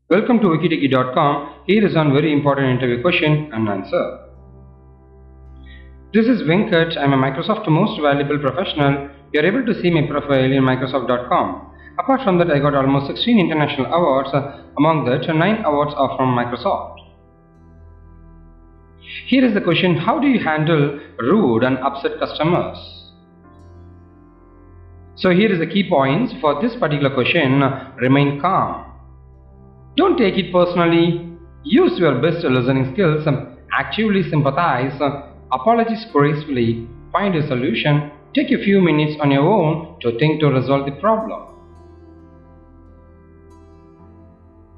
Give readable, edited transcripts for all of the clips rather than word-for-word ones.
Welcome to wikitiki.com. Here is one very important interview question and answer. This is Venkat. I am a Microsoft Most Valuable Professional. You are able to see my profile in Microsoft.com. Apart from that, I got almost 16 international awards. Among that, 9 awards are from Microsoft. Here is the question: how do you handle rude and upset customers? So here is the key points for this particular question. Remain calm. Don't take it personally. Use your best listening skills. Actively sympathize. Apologize gracefully. Find a solution. Take a few minutes on your own to think to resolve the problem.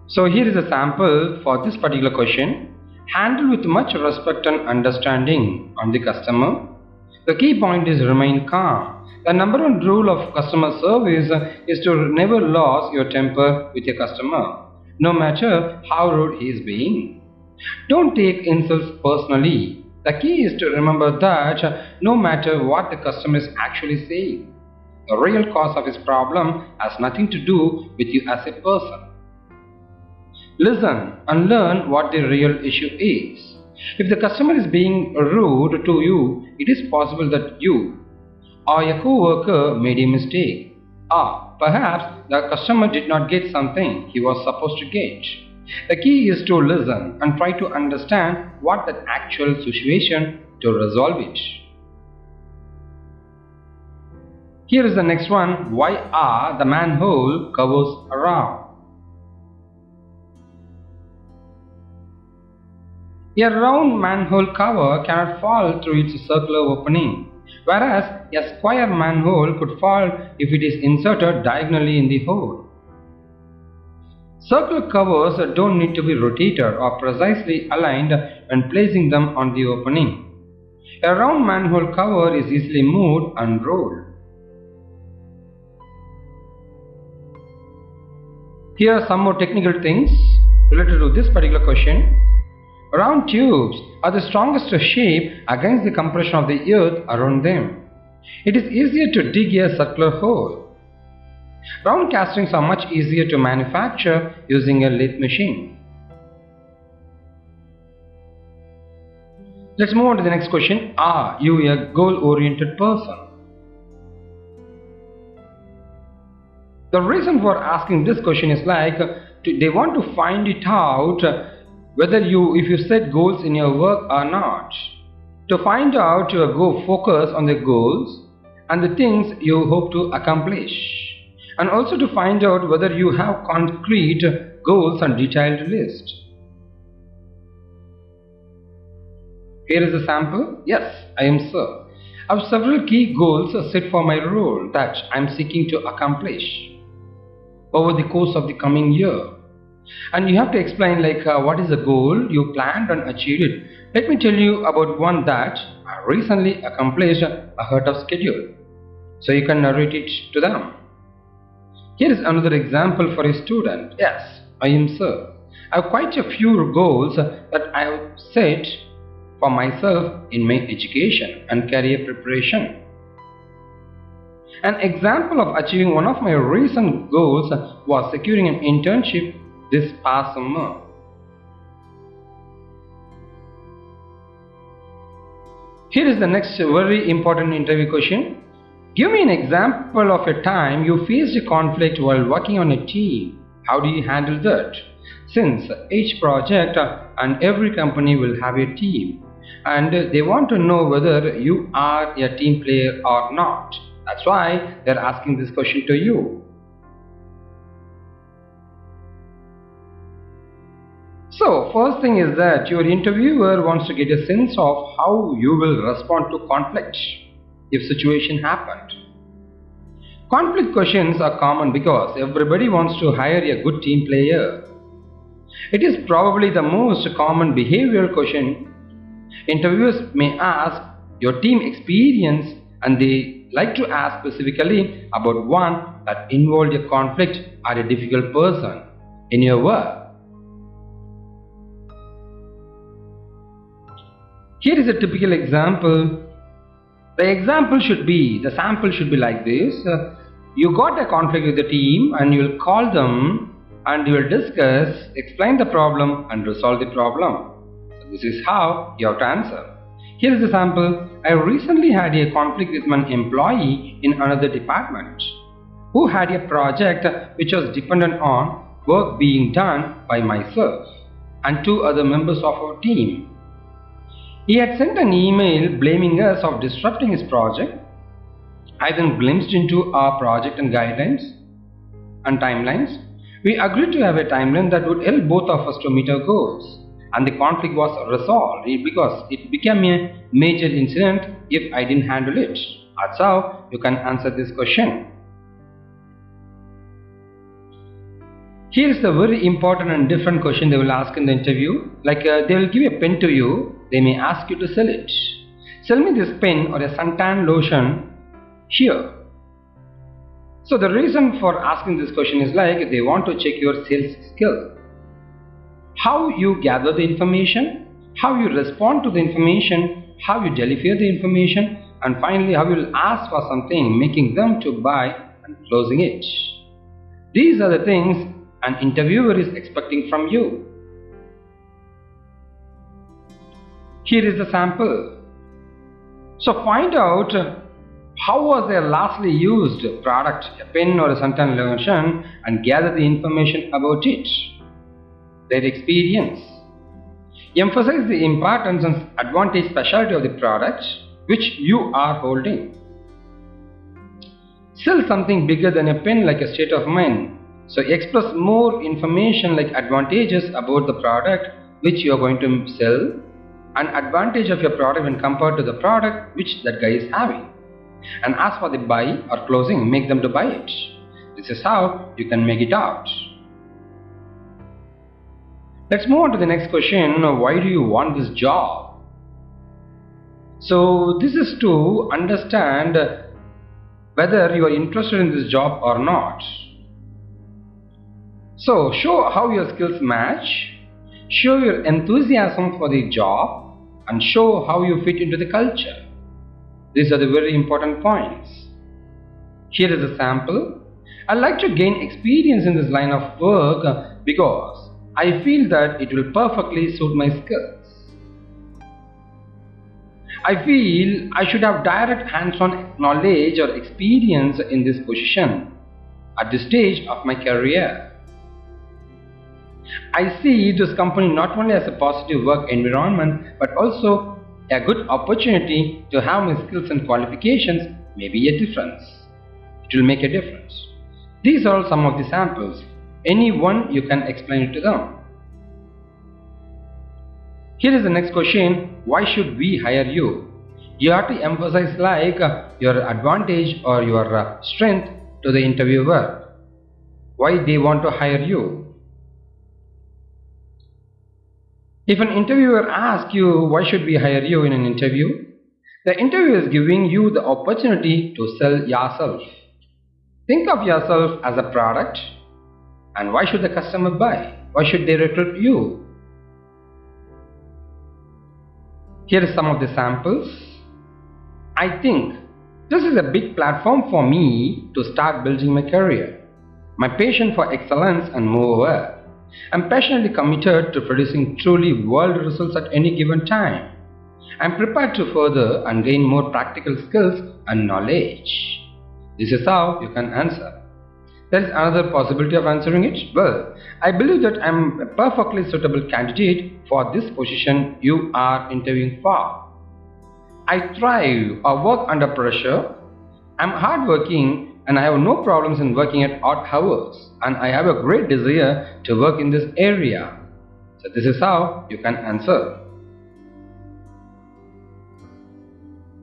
So here is a sample for this particular question. Handle with much respect and understanding on the customer. The key point is remain calm. The number one rule of customer service is to never lose your temper with your customer, no matter how rude he is being. Don't take insults personally. The key is to remember that no matter what the customer is actually saying, the real cause of his problem has nothing to do with you as a person. Listen and learn what the real issue is. If the customer is being rude to you, it is possible that you or your co-worker made a mistake, or perhaps the customer did not get something he was supposed to get. The key is to listen and try to understand what the actual situation to resolve it. Here is the next one. Why are the manhole covers round? A round manhole cover cannot fall through its circular opening, whereas a square manhole could fall if it is inserted diagonally in the hole. Circular covers don't need to be rotated or precisely aligned when placing them on the opening. A round manhole cover is easily moved and rolled. Here are some more technical things related to this particular question. Round tubes are the strongest shape against the compression of the earth around them. It is easier to dig a circular hole. Round castings are much easier to manufacture using a lathe machine. Let's move on to the next question. Are you a goal-oriented person? The reason for asking this question is they want to find it out whether if you set goals in your work or not. To find out, you go focus on the goals and the things you hope to accomplish, and also to find out whether you have concrete goals and detailed list. Here is a sample. Yes, I am sir. I have several key goals set for my role that I am seeking to accomplish over the course of the coming year. And you have to explain what is the goal you planned and achieved it. Let me tell you about one that I recently accomplished ahead of schedule, so you can narrate it to them. Here is another example for a student. Yes, I am sir. I have quite a few goals that I have set for myself in my education and career preparation. An example of achieving one of my recent goals was securing an internship this past summer. Here is the next very important interview question. Give me an example of a time you faced a conflict while working on a team. How do you handle that? Since each project and every company will have a team, and they want to know whether you are a team player or not. That's why they're asking this question to you. So first thing is that your interviewer wants to get a sense of how you will respond to conflict if situation happened. Conflict questions are common because everybody wants to hire a good team player. It is probably the most common behavioral question. Interviewers may ask your team experience, and they like to ask specifically about one that involved a conflict or a difficult person in your work. Here is a typical example. The sample should be like this. You got a conflict with the team and you'll call them and you will discuss, explain the problem and resolve the problem. So this is how you have to answer. Here is a sample. I recently had a conflict with one employee in another department who had a project which was dependent on work being done by myself and two other members of our team. He had sent an email blaming us of disrupting his project. I then glimpsed into our project and guidelines and timelines. We agreed to have a timeline that would help both of us to meet our goals, and the conflict was resolved because it became a major incident if I didn't handle it. That's how you can answer this question. Here's the very important and different question they will ask in the interview. Like they will give a pen to you. They may ask you to sell it. Sell me this pen or a suntan lotion here. So the reason for asking this question is like they want to check your sales skill. How you gather the information, how you respond to the information, how you deliver the information, and finally how you will ask for something, making them to buy and closing it. These are the things an interviewer is expecting from you. Here is the sample. So find out how was their lastly used product, a pen or a suntan lotion, and gather the information about it. Their experience. Emphasize the importance and advantage specialty of the product which you are holding. Sell something bigger than a pen like a state of mind. So express more information like advantages about the product which you are going to sell and advantage of your product when compared to the product which that guy is having. And ask for the buy or closing, make them to buy it. This is how you can make it out. Let's move on to the next question. Why do you want this job? So this is to understand whether you are interested in this job or not. So show how your skills match, show your enthusiasm for the job, and show how you fit into the culture. These are the very important points. Here is a sample. I'd like to gain experience in this line of work because I feel that it will perfectly suit my skills. I feel I should have direct hands-on knowledge or experience in this position at this stage of my career. I see this company not only as a positive work environment but also a good opportunity to have my skills and qualifications may be a difference. It will make a difference. These are some of the samples. Any one you can explain it to them. Here is the next question. Why should we hire you? You have to emphasize like your advantage or your strength to the interviewer. Why they want to hire you? If an interviewer asks you why should we hire you in an interview, the interviewer is giving you the opportunity to sell yourself. Think of yourself as a product, and why should the customer buy? Why should they recruit you? Here are some of the samples. I think this is a big platform for me to start building my career. My passion for excellence and moreover, I'm passionately committed to producing truly world results at any given time. I'm prepared to further and gain more practical skills and knowledge. This is how you can answer. There is another possibility of answering it. Well, I believe that I'm a perfectly suitable candidate for this position you are interviewing for. I thrive or work under pressure. I'm hardworking and I have no problems in working at odd hours, and I have a great desire to work in this area. So this is how you can answer.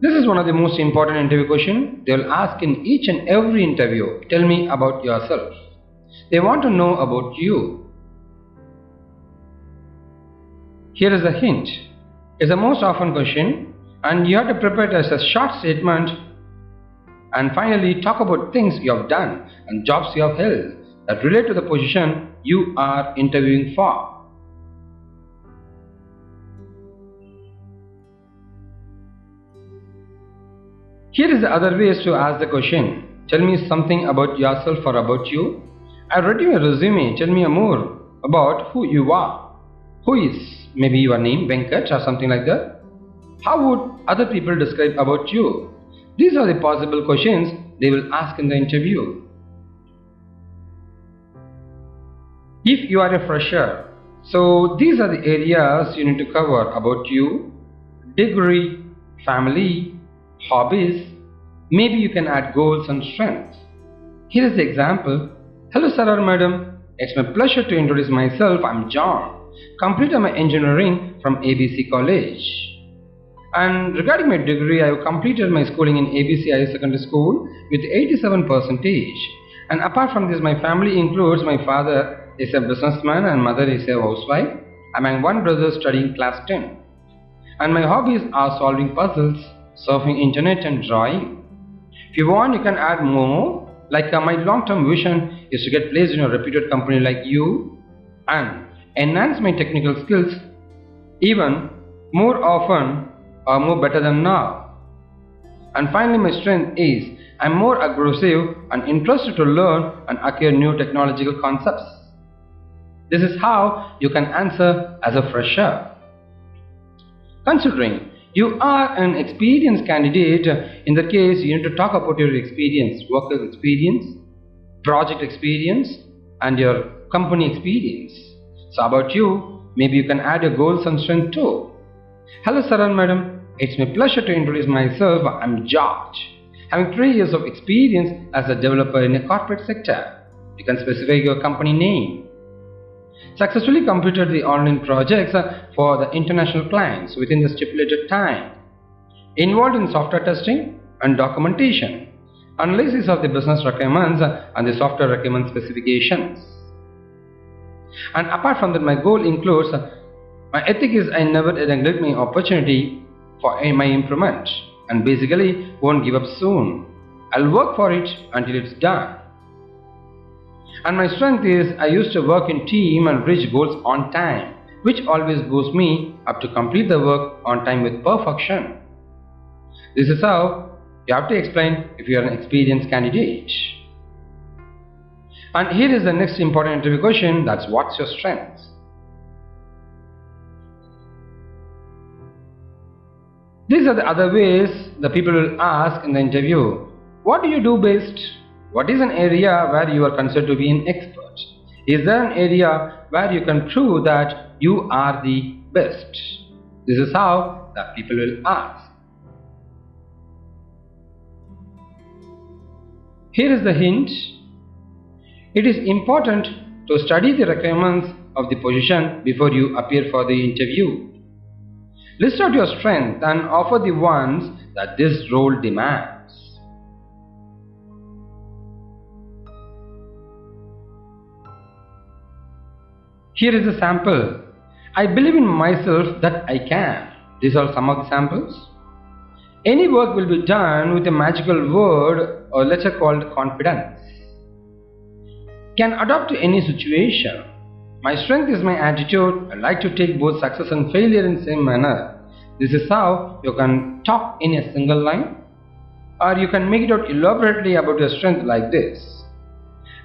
This is one of the most important interview questions. They will ask in each and every interview, tell me about yourself. They want to know about you. Here is a hint. It's the most often question and you have to prepare it as a short statement. And finally, talk about things you have done and jobs you have held that relate to the position you are interviewing for. Here is the other ways to ask the question. Tell me something about yourself or about you. I read your resume. Tell me more about who you are. Who is maybe your name, Venkat or something like that? How would other people describe about you? These are the possible questions they will ask in the interview. If you are a fresher, so these are the areas you need to cover about you: degree, family, hobbies. Maybe you can add goals and strengths. Here is the example. Hello sir or madam, it's my pleasure to introduce myself. I'm John. Completed my engineering from ABC College. And regarding my degree, I have completed my schooling in ABC Higher Secondary School with 87%. And apart from this, my family includes my father is a businessman and mother is a housewife. I'm one brother studying class 10. And my hobbies are solving puzzles, surfing internet and drawing. If you want, you can add more. Like my long-term vision is to get placed in a reputed company like you and enhance my technical skills even more often or more better than now. And finally, my strength is I'm more aggressive and interested to learn and acquire new technological concepts. This is how you can answer as a fresher. Considering you are an experienced candidate, in that case you need to talk about your experience, work experience, project experience and your company experience. So about you, maybe you can add your goals and strength too. Hello sir and madam, it's my pleasure to introduce myself. I'm George. Having 3 years of experience as a developer in a corporate sector. You can specify your company name. Successfully completed the online projects for the international clients within the stipulated time. Involved in software testing and documentation, analysis of the business requirements and the software requirement specifications. And apart from that, my goal includes my ethic is I never neglect my opportunity for my improvement and basically won't give up soon. I'll work for it until it's done. And my strength is I used to work in team and reach goals on time, which always boosts me up to complete the work on time with perfection. This is how you have to explain if you are an experienced candidate. And here is the next important interview question, that's what's your strength? These are the other ways the people will ask in the interview. What do you do best? What is an area where you are considered to be an expert? Is there an area where you can prove that you are the best? This is how the people will ask. Here is the hint. It is important to study the requirements of the position before you appear for the interview. List out your strengths and offer the ones that this role demands. Here is a sample. I believe in myself that I can. These are some of the samples. Any work will be done with a magical word or letter called confidence. Can adapt to any situation. My strength is my attitude. I like to take both success and failure in the same manner. This is how you can talk in a single line. Or you can make it out elaborately about your strength like this.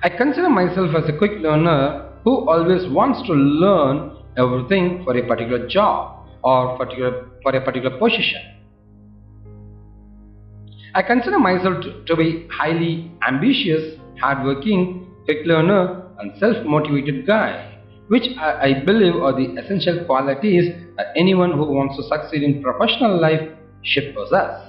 I consider myself as a quick learner who always wants to learn everything for a particular job or for a particular position. I consider myself to be highly ambitious, hardworking, quick learner and self-motivated guy, which I believe are the essential qualities that anyone who wants to succeed in professional life should possess.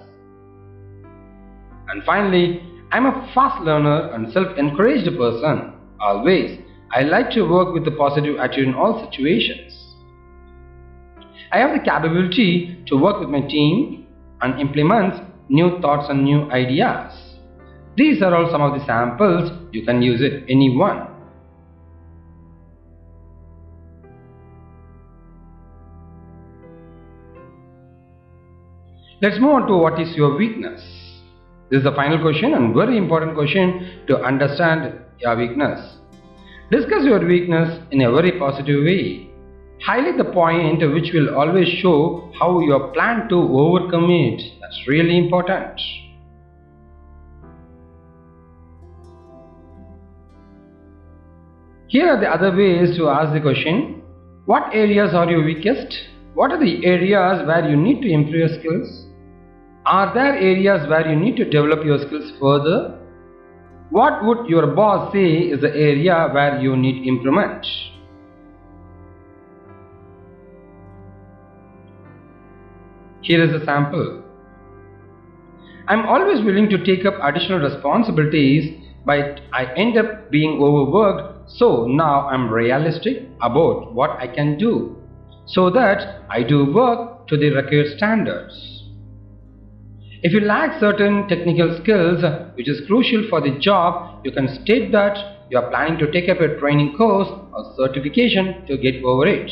And finally, I'm a fast learner and self-encouraged person. Always, I like to work with a positive attitude in all situations. I have the capability to work with my team and implement new thoughts and new ideas. These are all some of the samples. You can use it any one. Let's move on to what is your weakness. This is the final question and very important question to understand your weakness. Discuss your weakness in a very positive way. Highlight the point which will always show how you plan to overcome it. That's really important. Here are the other ways to ask the question. What areas are you weakest? What are the areas where you need to improve your skills? Are there areas where you need to develop your skills further? What would your boss say is the area where you need improvement? Here is a sample. I'm always willing to take up additional responsibilities, but I end up being overworked, so now I'm realistic about what I can do, so that I do work to the required standards. If you lack certain technical skills which is crucial for the job, you can state that you are planning to take up a training course or certification to get over it.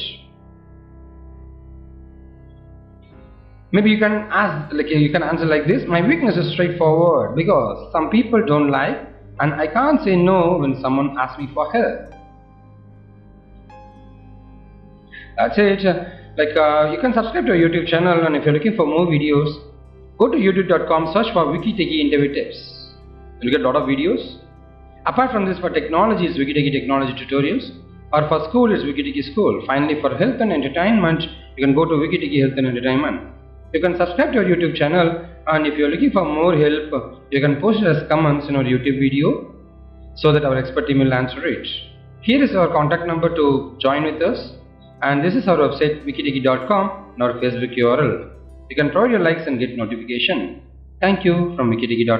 Maybe you can answer like this. My weakness is straightforward because some people don't like and I can't say no when someone asks me for help. That's it. You can subscribe to our YouTube channel, and if you're looking for more videos, go to youtube.com, search for WikiTechie interview tips. You'll get a lot of videos. Apart from this, for technology is WikiTechie technology tutorials, or for school is WikiTechie school. Finally, for health and entertainment, you can go to WikiTechie health and entertainment. You can subscribe to our YouTube channel, and if you're looking for more help, you can post it as comments in our YouTube video so that our expert team will answer it. Here is our contact number to join with us, and this is our website wikitechie.com and our Facebook URL. You can provide your likes and get notification. Thank you from wikitechie.com.